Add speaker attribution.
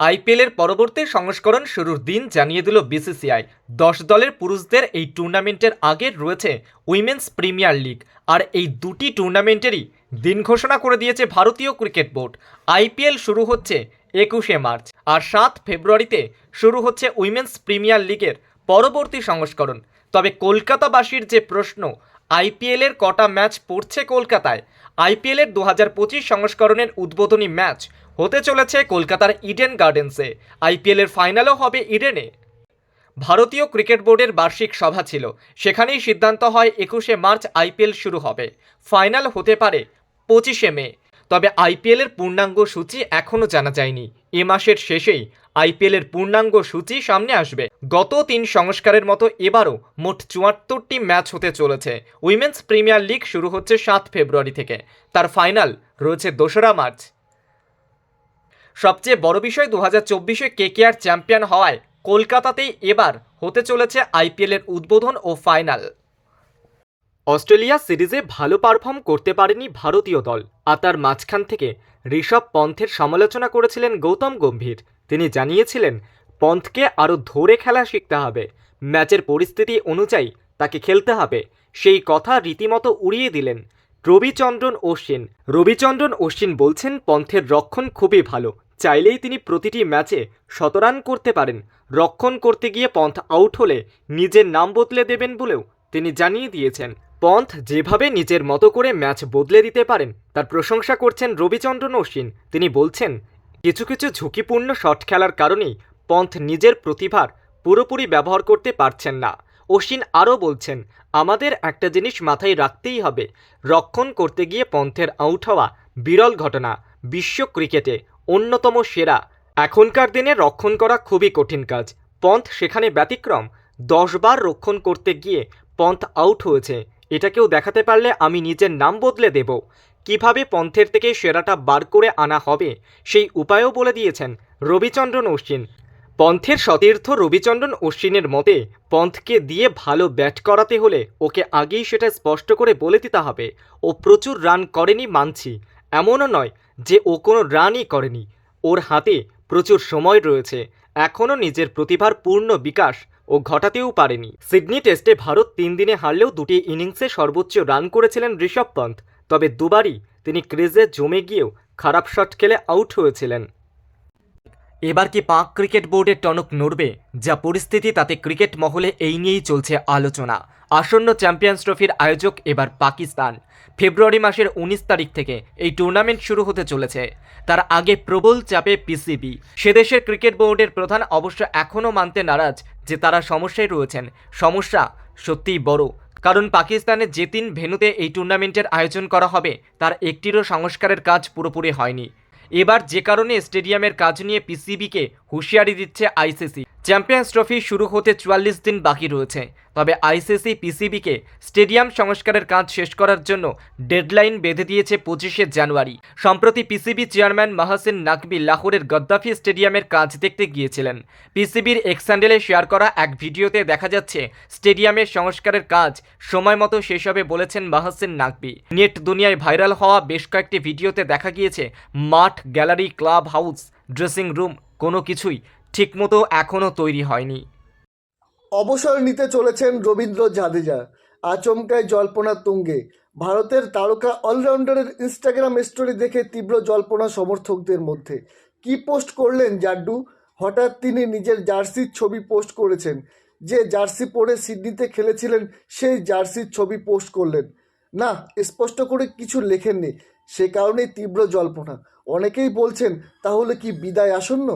Speaker 1: আইপিএলের পরবর্তী সংস্করণ শুরুর দিন জানিয়ে দিল বিসিসিআই। 10 দলের পুরুষদের এই টুর্নামেন্টের আগে রয়েছে উইমেন্স প্রিমিয়ার লিগ, আর এই দুটি টুর্নামেন্টেরই দিন ঘোষণা করে দিয়েছে ভারতীয় ক্রিকেট বোর্ড। আইপিএল শুরু হচ্ছে 21শে মার্চ, আর 7 ফেব্রুয়ারিতে শুরু হচ্ছে উইমেন্স প্রিমিয়ার লিগের পরবর্তী সংস্করণ। তবে কলকাতাবাসীর যে প্রশ্ন, আইপিএলের কটা ম্যাচ পড়ছে কলকাতায়? আইপিএলের 2025 সংস্করণের উদ্বোধনী ম্যাচ হতে চলেছে কলকাতার ইডেন গার্ডেন্সে। আইপিএলের ফাইনালও হবে ইডেনে। ভারতীয় ক্রিকেট বোর্ডের বার্ষিক সভা ছিল, সেখানেই সিদ্ধান্ত হয় 21শে মার্চ আইপিএল শুরু হবে। ফাইনাল হতে পারে 25শে মে। তবে আইপিএলের পূর্ণাঙ্গ সূচি এখনও জানা যায়নি। এ মাসের শেষেই আইপিএলের পূর্ণাঙ্গ সূচি সামনে আসবে। গত 3 সংস্কারের মতো এবারও মোট 74টি ম্যাচ হতে চলেছে। উইমেন্স প্রিমিয়ার লিগ শুরু হচ্ছে 7 ফেব্রুয়ারি থেকে, তার ফাইনাল রয়েছে 2রা মার্চ। সবচেয়ে বড় বিষয়, 2024-এ কেকেআর চ্যাম্পিয়ন হওয়ায় কলকাতাতেই এবার হতে চলেছে আইপিএলের উদ্বোধন ও ফাইনাল। অস্ট্রেলিয়া সিরিজে ভালো পারফর্ম করতে পারেনি ভারতীয় দল, আর তার মাঝখান থেকে ঋষভ পন্থের সমালোচনা করেছিলেন গৌতম গম্ভীর। তিনি জানিয়েছিলেন পন্থকে আরও ধরে খেলা শিখতে হবে, ম্যাচের পরিস্থিতি অনুযায়ী তাকে খেলতে হবে। সেই কথা রীতিমতো উড়িয়ে দিলেন রবিচন্দ্রন অশ্বিন বলছেন পন্থের রক্ষণ খুবই ভালো, চাইলেই তিনি প্রতিটি ম্যাচে শতরান করতে পারেন। রক্ষণ করতে গিয়ে পন্থ আউট হলে নিজের নাম বদলে দেবেন বলেও তিনি জানিয়ে দিয়েছেন। পন্থ যেভাবে নিজের মতো করে ম্যাচ বদলে দিতে পারেন তার প্রশংসা করছেন রবিচন্দ্রন অশ্বিন। তিনি বলছেন কিছু কিছু ঝুঁকিপূর্ণ শট খেলার কারণেই পন্থ নিজের প্রতিভার পুরোপুরি ব্যবহার করতে পারছেন না। অশ্বিন আরও বলছেন, আমাদের একটা জিনিস মাথায় রাখতেই হবে, রক্ষণ করতে গিয়ে পন্থের আউট হওয়া বিরল ঘটনা, বিশ্ব ক্রিকেটে অন্যতম সেরা। এখনকার দিনে রক্ষণ করা খুবই কঠিন কাজ, পন্থ সেখানে ব্যতিক্রম। 10 বার রক্ষণ করতে গিয়ে পন্থ আউট হয়েছে, এটা কেউ দেখাতে পারলে আমি নিজের নাম বদলে দেব। কিভাবে পন্থের থেকে সেরাটা বার করে আনা হবে সেই উপায়ও বলে দিয়েছেন রবিচন্দ্রন অশ্বিন। পন্থের সতীর্থ রবিচন্দ্রন অশ্বিনের মতে, পন্থকে দিয়ে ভালো ব্যাট করাতে হলে ওকে আগেই সেটা স্পষ্ট করে বলে দিতে হবে। ও প্রচুর রান করেনি মানছি, এমনও নয় যে ও কোনো রানই করেনি। ওর হাতে প্রচুর সময় রয়েছে, এখনও নিজের প্রতিভার পূর্ণ বিকাশ ও ঘটাতেও পারেনি। সিডনি টেস্টে ভারত 3 দিনে হারলেও 2টি ইনিংসে সর্বোচ্চ রান করেছিলেন ঋষভ পন্থ, তবে দুবারই তিনি ক্রিজে জমে গিয়েও খারাপ শট খেলে আউট হয়েছিলেন। এবার কি পাক ক্রিকেট বোর্ডের টনক নড়বে? যা পরিস্থিতি তাতে ক্রিকেট মহলে এই নিয়েই চলছে আলোচনা। আসন্ন চ্যাম্পিয়ন্স ট্রফির আয়োজক এবার পাকিস্তান। ফেব্রুয়ারি মাসের 19 তারিখ থেকে এই টুর্নামেন্ট শুরু হতে চলেছে। তার আগে প্রবল চাপে পিসিবি। সেদেশের ক্রিকেট বোর্ডের প্রধান অবশ্য এখনও মানতে নারাজ যে তারা সমস্যায় রয়েছেন। সমস্যা সত্যিই বড়, কারণ পাকিস্তানের যে 3 ভেন্যুতে এই টুর্নামেন্টের আয়োজন করা হবে তার একটিরও সংস্কারের কাজ পুরোপুরি হয়নি। এবার যে কারণে স্টেডিয়ামের কাজ নিয়ে পিসিবিকে হুঁশিয়ারি দিচ্ছে আইসিসি। চ্যাম্পিয়ন্স ট্রফি শুরু হতে 44 দিন বাকি রয়েছে, তবে আইসিসি পিসিবিকে স্টেডিয়াম সংস্কারের কাজ শেষ করার জন্য ডেডলাইন বেঁধে দিয়েছে 25শে জানুয়ারি। সম্প্রতি পিসিবি চেয়ারম্যান মাহসিন নাকবি লাহোরের গদ্দাফি স্টেডিয়ামের কাজ দেখতে গিয়েছিলেন। পিসিবির এক্স হ্যান্ডেলে শেয়ার করা এক ভিডিওতে দেখা যাচ্ছে স্টেডিয়ামের সংস্কারের কাজ সময় মতো শেষ হবে বলেছেন মাহসিন নাকবি। নেট দুনিয়ায় ভাইরাল হওয়া বেশ কয়েকটি ভিডিওতে দেখা গিয়েছে মাঠ, gallery, club house, dressing room কোনো কিছুই ঠিকমতো এখনও তৈরি হয়নি।
Speaker 2: অবসর নিতে চলেছেন রবীন্দ্র জাদেজা, আচমকায় জল্পনা তুঙ্গে। ভারতের তারকা অলরাউন্ডারের ইনস্টাগ্রাম স্টোরি দেখে তীব্র জল্পনা সমর্থকদের মধ্যে। কি পোস্ট করলেন জাড্ডু? হঠাৎ তিনি নিজের জার্সির ছবি পোস্ট করেছেন। যে জার্সি পরে সিডনিতে খেলেছিলেন সেই জার্সির ছবি পোস্ট করলেন। না, স্পষ্ট করে কিছু লেখেননি, সে কারণেই তীব্র জল্পনা। অনেকেই বলছেন তাহলে কি বিদায় আসন্ন?